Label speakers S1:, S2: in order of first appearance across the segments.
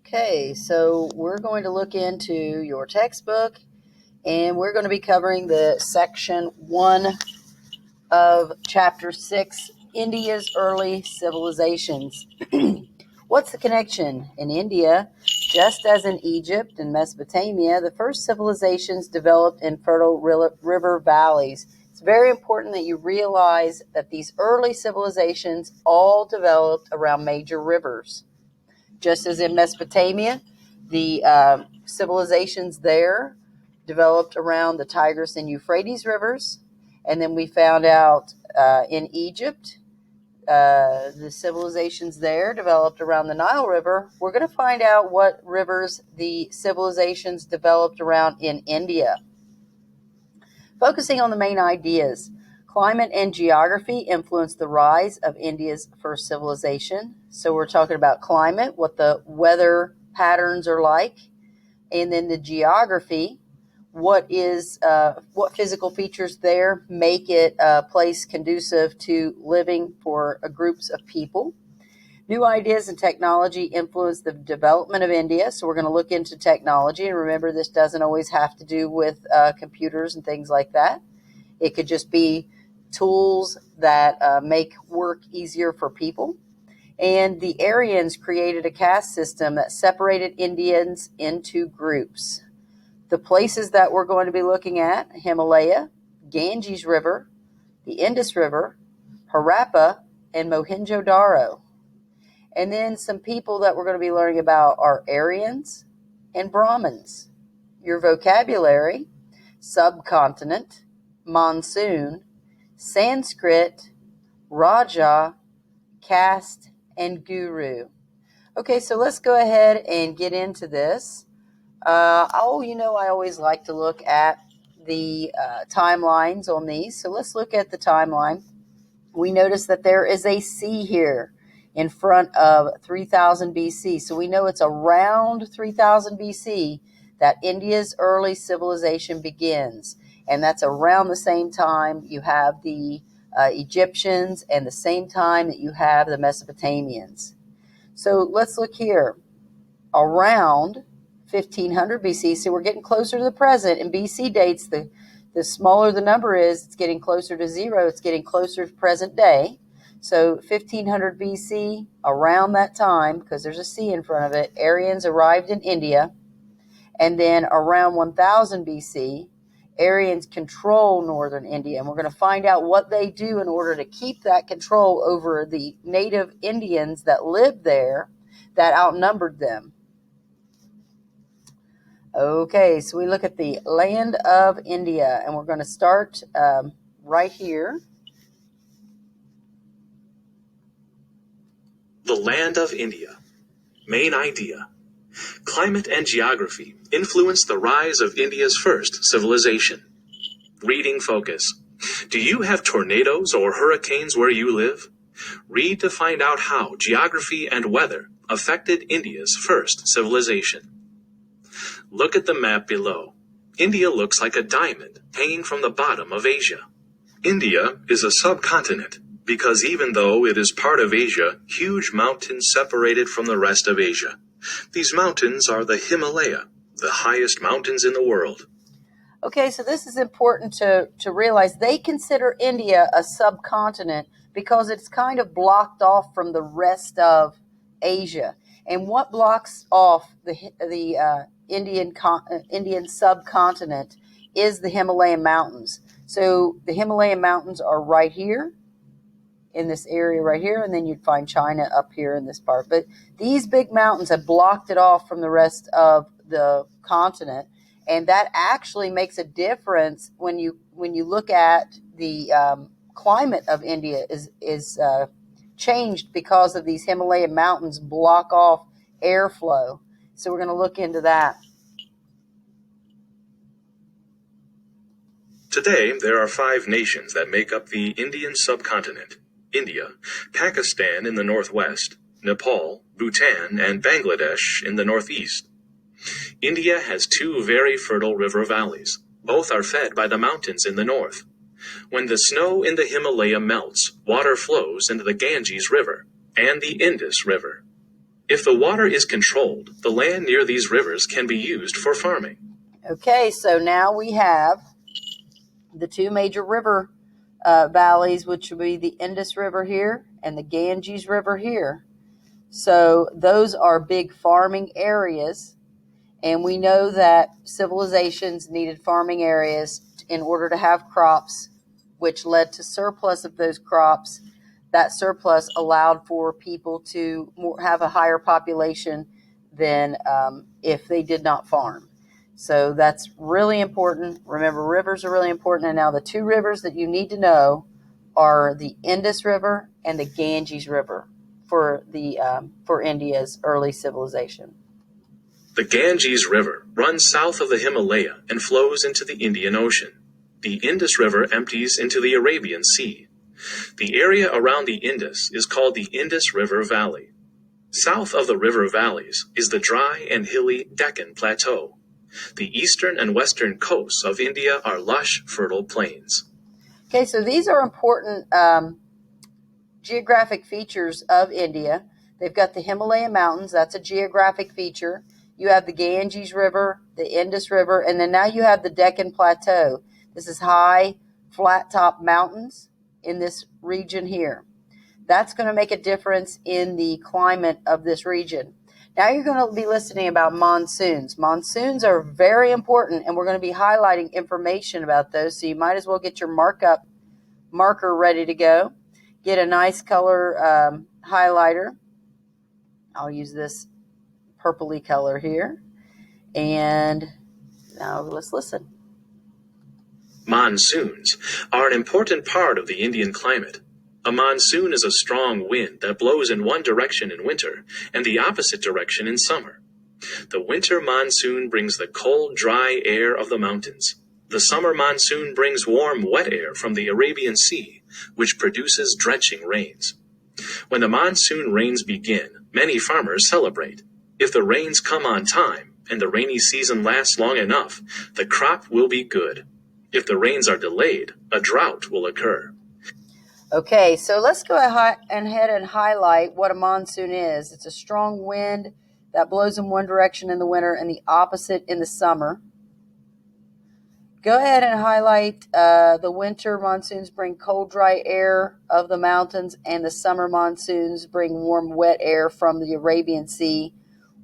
S1: Okay, so we're going to look into your textbook, and we're going to be covering the section 1 of chapter 6, India's early civilizations. What's the connection? In India, just as in Egypt and Mesopotamia, the first civilizations developed in fertile river valleys. It's very important that you realize that these early civilizations all developed around major rivers. Just as in Mesopotamia, the civilizations there developed around the Tigris and Euphrates rivers. And then we found out in Egypt, the civilizations there developed around the Nile River. We're going to find out what rivers the civilizations developed around in India. Focusing on the main ideas. Climate and geography influenced the rise of India's first civilization. So we're talking about climate, what the weather patterns are like, and then the geography, what physical features there make it a place conducive to living for groups of people. New ideas and technology influenced the development of India. So we're going to look into technology, and remember, this doesn't always have to do with computers and things like that. It could just be tools that make work easier for people. And the Aryans created a caste system that separated Indians into groups. The places that we're going to be looking at: Himalaya, Ganges River, the Indus River, Harappa, and Mohenjo-Daro. And then some people that we're going to be learning about are Aryans and Brahmins. Your vocabulary: subcontinent, monsoon, Sanskrit, Raja, caste, and guru. Okay, so let's go ahead and get into this. I always like to look at the timelines on these. So let's look at the timeline. We notice that there is a C here in front of 3000 BC. So we know it's around 3000 BC that India's early civilization begins. And that's around the same time you have the Egyptians and the same time that you have the Mesopotamians. So let's look here. Around 1500 BC, so we're getting closer to the present. In BC dates, the smaller the number is, it's getting closer to zero. It's getting closer to present day. So 1500 BC, around that time, because there's a C in front of it, Aryans arrived in India. And then around 1000 BC, Aryans control northern India. And we're going to find out what they do in order to keep that control over the native Indians that lived there that outnumbered them. Okay, so we look at the land of India, and we're going to start right here.
S2: The land of India. Main idea. Climate and geography influenced the rise of India's first civilization. Reading focus. Do you have tornadoes or hurricanes where you live? Read to find out how geography and weather affected India's first civilization. Look at the map below. India looks like a diamond hanging from the bottom of Asia. India is a subcontinent because even though it is part of Asia, huge mountains separate it from the rest of Asia. These mountains are the Himalaya, the highest mountains in the world.
S1: Okay, so this is important to realize. They consider India a subcontinent because it's kind of blocked off from the rest of Asia. And what blocks off the Indian subcontinent is the Himalayan Mountains. So the Himalayan Mountains are right here, in this area right here, and then you'd find China up here in this part. But these big mountains have blocked it off from the rest of the continent, and that actually makes a difference when you look at the climate of India is changed because of these Himalayan mountains block off airflow. So we're going to look into that.
S2: Today, there are 5 nations that make up the Indian subcontinent: India, Pakistan in the northwest, Nepal, Bhutan, and Bangladesh in the northeast. India has 2 very fertile river valleys. Both are fed by the mountains in the north. When the snow in the Himalaya melts, water flows into the Ganges River and the Indus River. If the water is controlled, the land near these rivers can be used for farming.
S1: Okay, so now we have the two major river valleys, which would be the Indus River here and the Ganges River here. So those are big farming areas, and we know that civilizations needed farming areas in order to have crops, which led to surplus of those crops. That surplus allowed for people to have a higher population than if they did not farm. So that's really important. Remember, rivers are really important. And now the two rivers that you need to know are the Indus River and the Ganges River for India's early civilization.
S2: The Ganges River runs south of the Himalaya and flows into the Indian Ocean. The Indus River empties into the Arabian Sea. The area around the Indus is called the Indus River Valley. South of the river valleys is the dry and hilly Deccan Plateau. The eastern and western coasts of India are lush, fertile plains.
S1: Okay, so these are important geographic features of India. They've got the Himalayan Mountains. That's a geographic feature. You have the Ganges River, the Indus River, and then now you have the Deccan Plateau. This is high, flat-top mountains in this region here. That's going to make a difference in the climate of this region. Now you're going to be listening about monsoons. Monsoons are very important, and we're going to be highlighting information about those, so you might as well get your marker ready to go. Get a nice color highlighter. I'll use this purpley color here. And now let's listen.
S2: Monsoons are an important part of the Indian climate. A monsoon is a strong wind that blows in one direction in winter and the opposite direction in summer. The winter monsoon brings the cold, dry air of the mountains. The summer monsoon brings warm, wet air from the Arabian Sea, which produces drenching rains. When the monsoon rains begin, many farmers celebrate. If the rains come on time and the rainy season lasts long enough, the crop will be good. If the rains are delayed, a drought will occur.
S1: Okay, so let's go ahead and highlight what a monsoon is. It's a strong wind that blows in one direction in the winter and the opposite in the summer. Go ahead and highlight the winter monsoons bring cold, dry air of the mountains, and the summer monsoons bring warm, wet air from the Arabian Sea,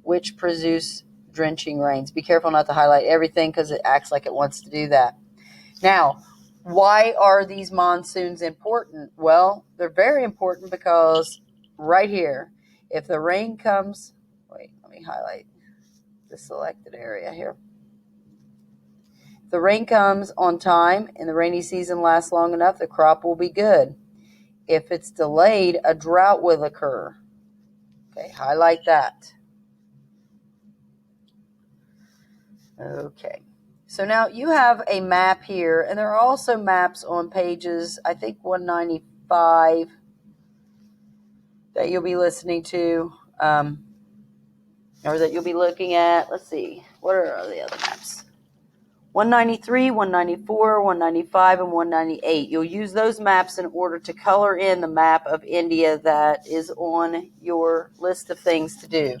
S1: which produce drenching rains. Be careful not to highlight everything because it acts like it wants to do that. Now, why are these monsoons important? Well, they're very important because right here, if the rain comes, let me highlight the selected area here. If the rain comes on time and the rainy season lasts long enough, the crop will be good. If it's delayed, a drought will occur. Okay, highlight that. Okay. So now you have a map here, and there are also maps on pages, I think 195, that you'll be listening to, or that you'll be looking at. Let's see, what are the other maps? 193, 194, 195, and 198. You'll use those maps in order to color in the map of India that is on your list of things to do.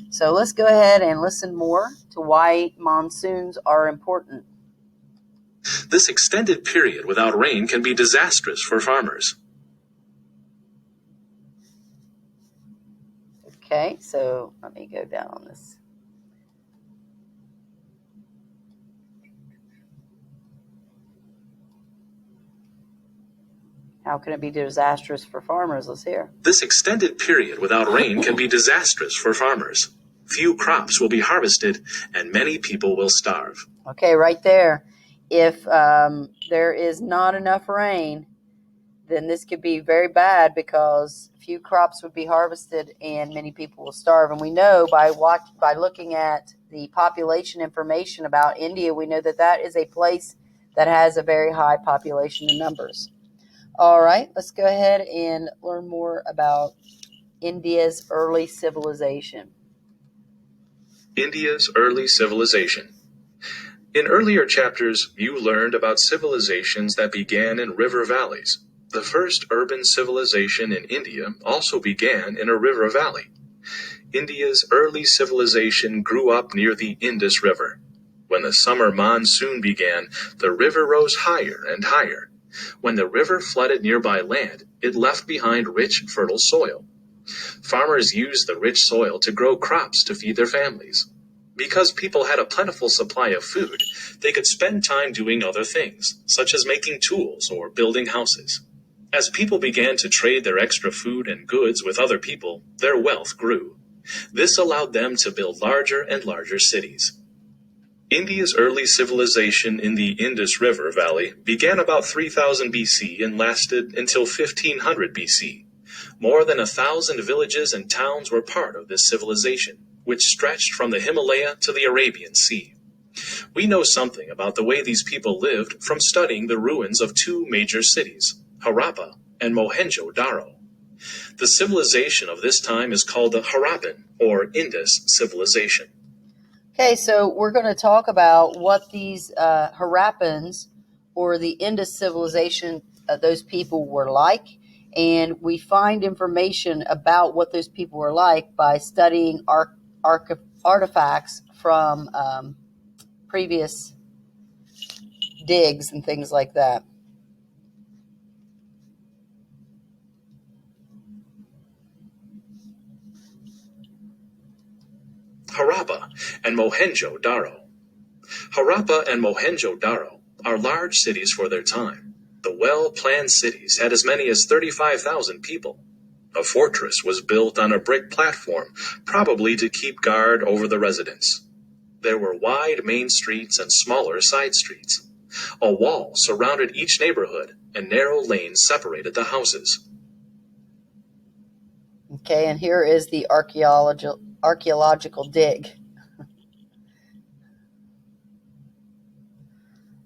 S1: So let's go ahead and listen more to why monsoons are important.
S2: This extended period without rain can be disastrous for farmers.
S1: Okay, so let me go down on this. How can it be disastrous for farmers? Let's hear.
S2: This extended period without rain can be disastrous for farmers. Few crops will be harvested, and many people will starve.
S1: Okay, right there. If there is not enough rain, then this could be very bad because few crops would be harvested and many people will starve. And we know by looking at the population information about India, we know that that is a place that has a very high population in numbers. All right, let's go ahead and learn more about India's early civilization.
S2: India's early civilization. In earlier chapters, you learned about civilizations that began in river valleys. The first urban civilization in India also began in a river valley. India's early civilization grew up near the Indus River. When the summer monsoon began, the river rose higher and higher. When the river flooded nearby land, it left behind rich, fertile soil. Farmers used the rich soil to grow crops to feed their families. Because people had a plentiful supply of food, they could spend time doing other things, such as making tools or building houses. As people began to trade their extra food and goods with other people, their wealth grew. This allowed them to build larger and larger cities. India's early civilization in the Indus River Valley began about 3000 BC and lasted until 1500 BC. More than 1,000 villages and towns were part of this civilization, which stretched from the Himalaya to the Arabian Sea. We know something about the way these people lived from studying the ruins of two major cities, Harappa and Mohenjo-Daro. The civilization of this time is called the Harappan or Indus civilization.
S1: Okay, so we're going to talk about what these Harappans or the Indus civilization, those people were like. And we find information about what those people were like by studying artifacts from previous digs and things like that.
S2: Harappa and Mohenjo-Daro. Harappa and Mohenjo-Daro are large cities for their time. The well-planned cities had as many as 35,000 people. A fortress was built on a brick platform, probably to keep guard over the residents. There were wide main streets and smaller side streets. A wall surrounded each neighborhood, and narrow lanes separated the houses.
S1: Okay, and here is the archaeological dig.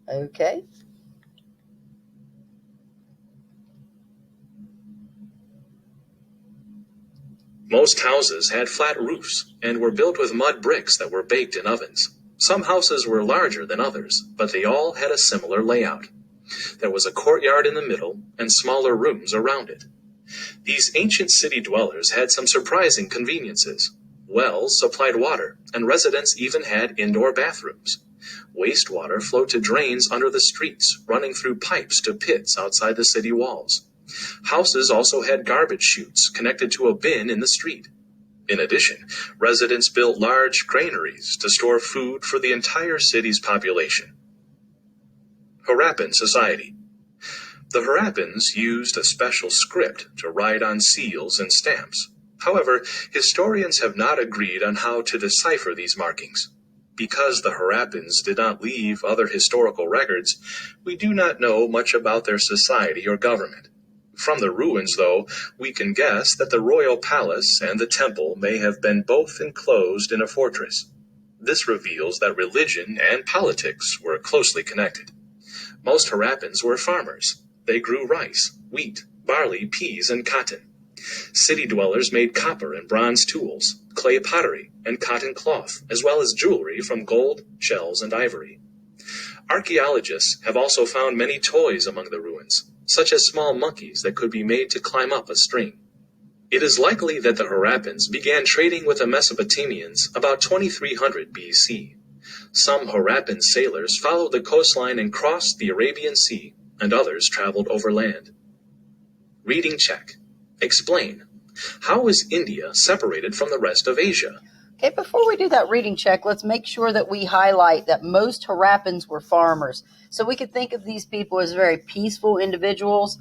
S1: Okay.
S2: Most houses had flat roofs and were built with mud bricks that were baked in ovens. Some houses were larger than others, but they all had a similar layout. There was a courtyard in the middle and smaller rooms around it. These ancient city dwellers had some surprising conveniences. Wells supplied water, and residents even had indoor bathrooms. Wastewater flowed to drains under the streets, running through pipes to pits outside the city walls. Houses also had garbage chutes connected to a bin in the street. In addition, residents built large granaries to store food for the entire city's population. Harappan society. The Harappans used a special script to write on seals and stamps. However, historians have not agreed on how to decipher these markings. Because the Harappans did not leave other historical records, we do not know much about their society or government. From the ruins, though, we can guess that the royal palace and the temple may have been both enclosed in a fortress. This reveals that religion and politics were closely connected. Most Harappans were farmers. They grew rice, wheat, barley, peas, and cotton. City dwellers made copper and bronze tools, clay pottery, and cotton cloth, as well as jewelry from gold, shells, and ivory. Archaeologists have also found many toys among the ruins, such as small monkeys that could be made to climb up a string. It is likely that the Harappans began trading with the Mesopotamians about 2300 BC. Some Harappan sailors followed the coastline and crossed the Arabian Sea, and others traveled overland. Reading check. Explain. How is India separated from the rest of Asia?
S1: Okay, before we do that reading check, let's make sure that we highlight that most Harappans were farmers. So we could think of these people as very peaceful individuals.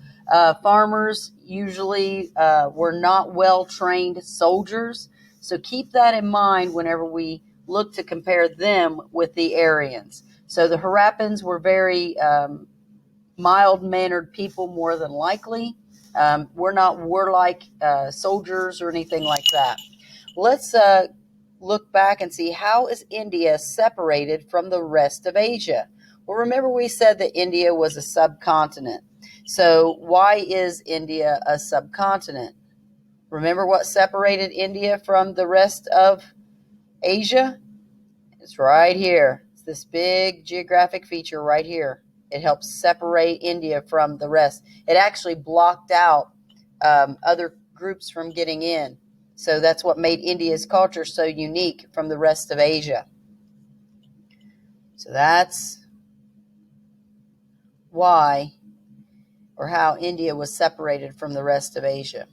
S1: Farmers usually were not well-trained soldiers. So keep that in mind whenever we look to compare them with the Aryans. So the Harappans were very mild-mannered people more than likely. We're not warlike soldiers or anything like that. Let's look back and see, how is India separated from the rest of Asia? Well, remember we said that India was a subcontinent. So why is India a subcontinent? Remember what separated India from the rest of Asia? It's right here. It's this big geographic feature right here. It helps separate India from the rest. It actually blocked out other groups from getting in. So that's what made India's culture so unique from the rest of Asia. So that's why or how India was separated from the rest of Asia.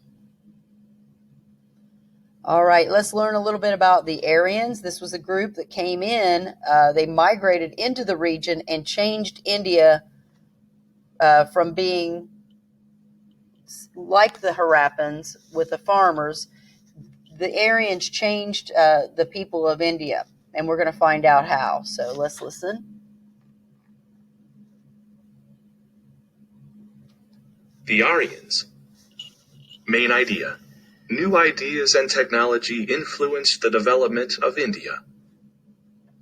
S1: All right, let's learn a little bit about the Aryans. This was a group that came in. They migrated into the region and changed India from being like the Harappans with the farmers. The Aryans changed the people of India, and we're going to find out how. So let's listen.
S2: The Aryans. Main idea. New ideas and technology influenced the development of India.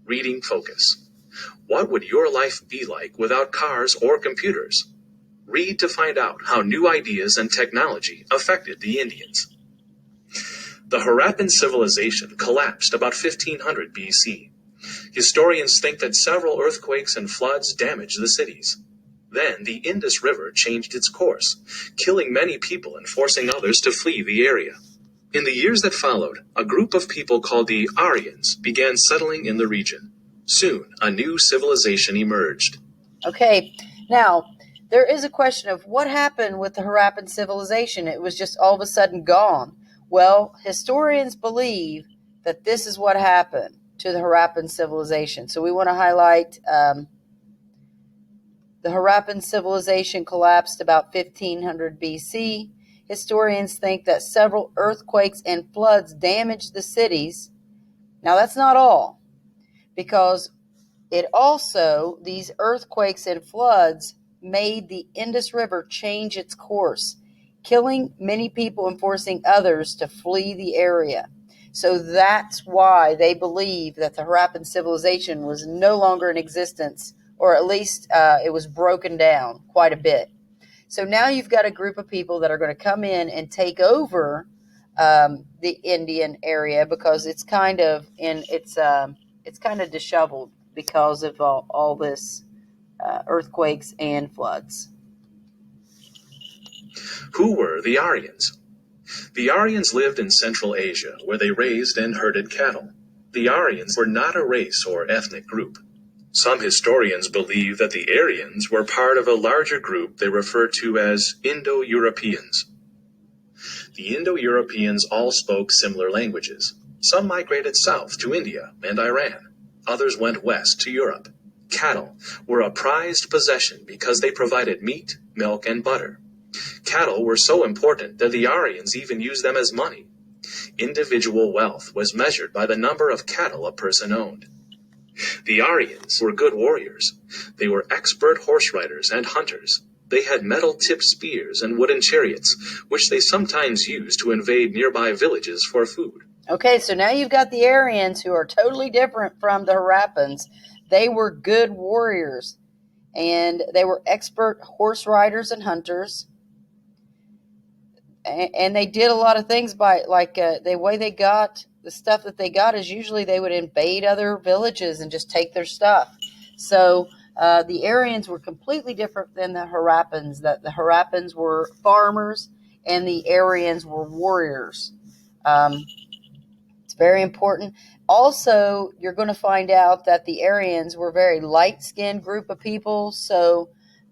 S2: Reading focus. What would your life be like without cars or computers? Read to find out how new ideas and technology affected the Indians. The Harappan civilization collapsed about 1500 BC. Historians think that several earthquakes and floods damaged the cities. Then the Indus River changed its course, killing many people and forcing others to flee the area. In the years that followed, a group of people called the Aryans began settling in the region. Soon, a new civilization emerged.
S1: Okay, now there is a question of what happened with the Harappan civilization. It was just all of a sudden gone. Well, historians believe that this is what happened to the Harappan civilization. So we want to highlight the Harappan civilization collapsed about 1500 BC. Historians think that several earthquakes and floods damaged the cities. Now that's not all, because it also, these earthquakes and floods made the Indus River change its course, killing many people and forcing others to flee the area. So that's why they believe that the Harappan civilization was no longer in existence, or at least it was broken down quite a bit. So now you've got a group of people that are going to come in and take over the Indian area, because it's kind of disheveled because of all this earthquakes and floods.
S2: Who were the Aryans? The Aryans lived in Central Asia, where they raised and herded cattle. The Aryans were not a race or ethnic group. Some historians believe that the Aryans were part of a larger group they refer to as Indo-Europeans. The Indo-Europeans all spoke similar languages. Some migrated south to India and Iran. Others went west to Europe. Cattle were a prized possession because they provided meat, milk, and butter. Cattle were so important that the Aryans even used them as money. Individual wealth was measured by the number of cattle a person owned. The Aryans were good warriors. They were expert horse riders and hunters. They had metal-tipped spears and wooden chariots, which they sometimes used to invade nearby villages for food.
S1: Okay, so now you've got the Aryans, who are totally different from the Harappans. They were good warriors, and they were expert horse riders and hunters. And they did a lot of things by, the way they got the stuff that they got is usually they would invade other villages and just take their stuff. So the Aryans were completely different than the Harappans. That the Harappans were farmers and the Aryans were warriors. It's very important. Also, you're going to find out that the Aryans were a very light-skinned group of people, so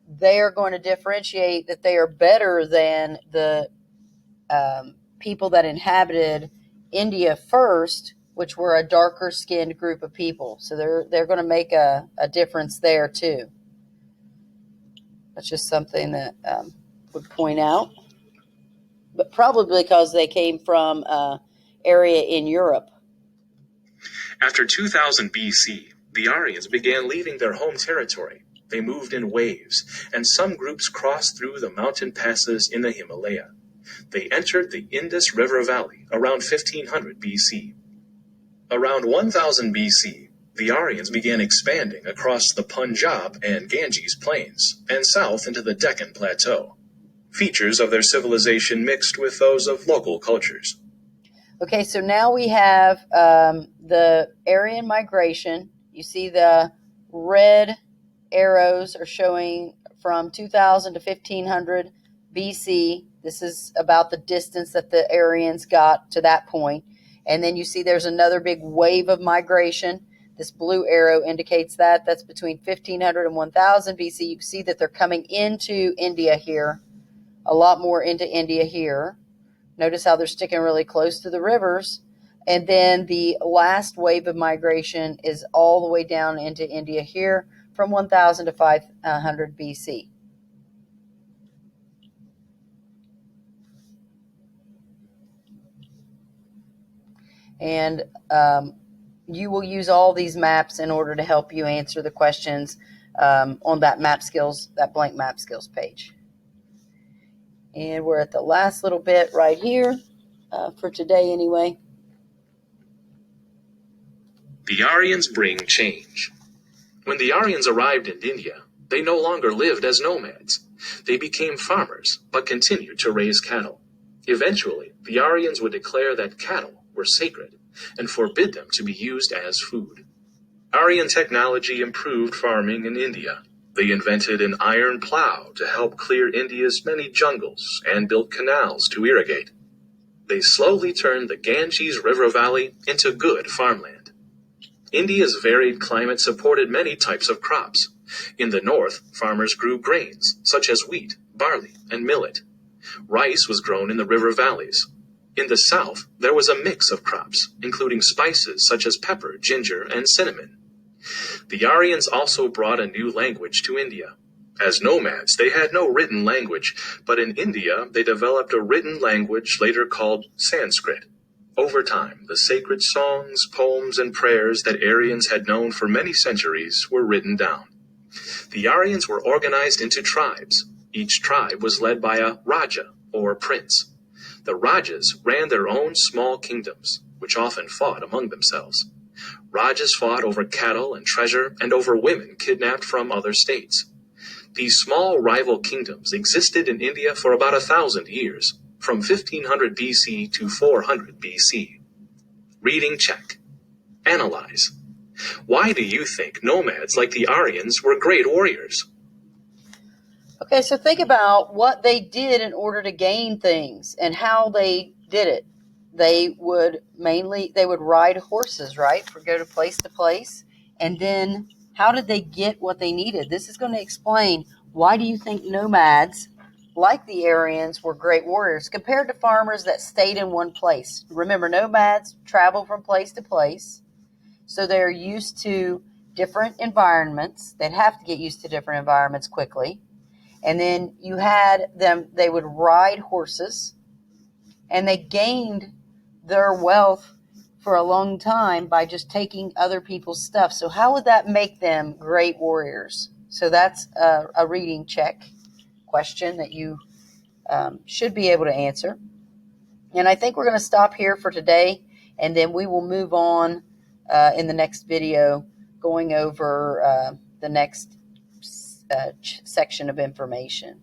S1: they are going to differentiate that they are better than the people that inhabited India first, which were a darker skinned group of people. So they're going to make a difference there too. That's just something that would point out. But probably because they came from an area in Europe.
S2: After 2000 BC, the Aryans began leaving their home territory. They moved in waves, and some groups crossed through the mountain passes in the Himalaya. They entered the Indus River Valley around 1500 BC. Around 1000 BC, the Aryans began expanding across the Punjab and Ganges plains and south into the Deccan Plateau. Features of their civilization mixed with those of local cultures.
S1: Okay, so now we have the Aryan Migration. You see the red arrows are showing from 2000 to 1500 BC. This is about the distance that the Aryans got to that point. And then you see there's another big wave of migration. This blue arrow indicates that. That's between 1500 and 1000 BC. You can see that they're coming into India here, a lot more into India here. Notice how they're sticking really close to the rivers. And then the last wave of migration is all the way down into India here from 1000 to 500 BC. And you will use all these maps in order to help you answer the questions on that map skills, that blank map skills page. And we're at the last little bit right here for today anyway.
S2: The Aryans bring change. When the Aryans arrived in India, they no longer lived as nomads. They became farmers, but continued to raise cattle. Eventually, the Aryans would declare that cattle were sacred and forbid them to be used as food. Aryan technology improved farming in India. They invented an iron plow to help clear India's many jungles and built canals to irrigate. They slowly turned the Ganges River Valley into good farmland. India's varied climate supported many types of crops. In the north, farmers grew grains, such as wheat, barley, and millet. Rice was grown in the river valleys. In the south, there was a mix of crops, including spices such as pepper, ginger, and cinnamon. The Aryans also brought a new language to India. As nomads, they had no written language, but in India, they developed a written language later called Sanskrit. Over time, the sacred songs, poems, and prayers that Aryans had known for many centuries were written down. The Aryans were organized into tribes. Each tribe was led by a Raja, or prince. The Rajas ran their own small kingdoms, which often fought among themselves. Rajas fought over cattle and treasure and over women kidnapped from other states. These small rival kingdoms existed in India for about 1,000 years, from 1500 BC to 400 BC. Reading check. Analyze. Why do you think nomads like the Aryans were great warriors?
S1: Okay, so think about what they did in order to gain things and how they did it. They would ride horses, right? Go to place. And then how did they get what they needed? This is going to explain why do you think nomads like the Aryans were great warriors compared to farmers that stayed in one place. Remember, nomads travel from place to place, so they're used to different environments. They'd have to get used to different environments quickly. And then you had them, they would ride horses, and they gained their wealth for a long time by just taking other people's stuff. So how would that make them great warriors? So that's a reading check question that you should be able to answer. And I think we're going to stop here for today, and then we will move on in the next video going over the next section of information.